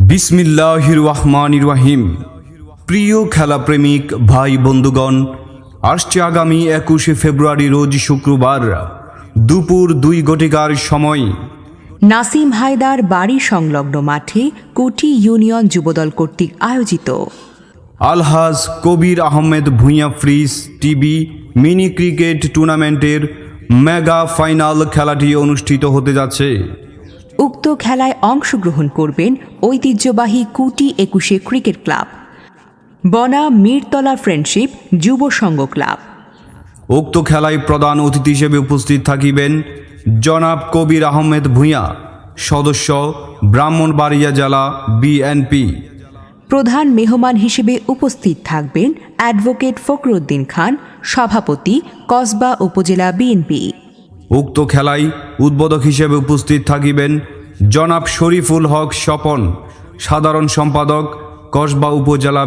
বিসমিল্লাহির রহমানির রহিম। প্রিয় খেলাপ্রেমিক ভাই বন্ধুগণ, আসছে আগামী 21শে ফেব্রুয়ারি রোজ শুক্রবার দুপুর 2 সময় নাসিম হায়দার বাড়ি সংলগ্ন মাঠে কোটি ইউনিয়ন যুবদল কর্তৃক আয়োজিত আলহাজ কবির আহমেদ ভূঁইয়া ফ্রিজ টিবি মিনি ক্রিকেট টুর্নামেন্টের মেগা ফাইনাল খেলাটি অনুষ্ঠিত হতে যাচ্ছে। উক্ত খেলায় অংশগ্রহণ করবেন ঐতিহ্যবাহী কুটি 21শে ক্রিকেট ক্লাব, বনাম মিরতলা ফ্রেন্ডশিপ যুব সংঘ ক্লাব। উক্ত খেলায় প্রধান অতিথি হিসেবে উপস্থিত থাকিবেন জনাব কবির আহমেদ ভূঁইয়া, সদস্য ব্রাহ্মণবাড়িয়া জেলা বিএনপি। প্রধান মেহমান হিসেবে উপস্থিত থাকবেন অ্যাডভোকেট ফখরুদ্দিন খান, সভাপতি কসবা উপজেলা বিএনপি। উক্ত খেলায় উদ্বোধক হিসেবে উপস্থিত থাকিবেন জনাব শরীফুল হক স্বপন, সাধারণ সম্পাদক কসবা উপজেলা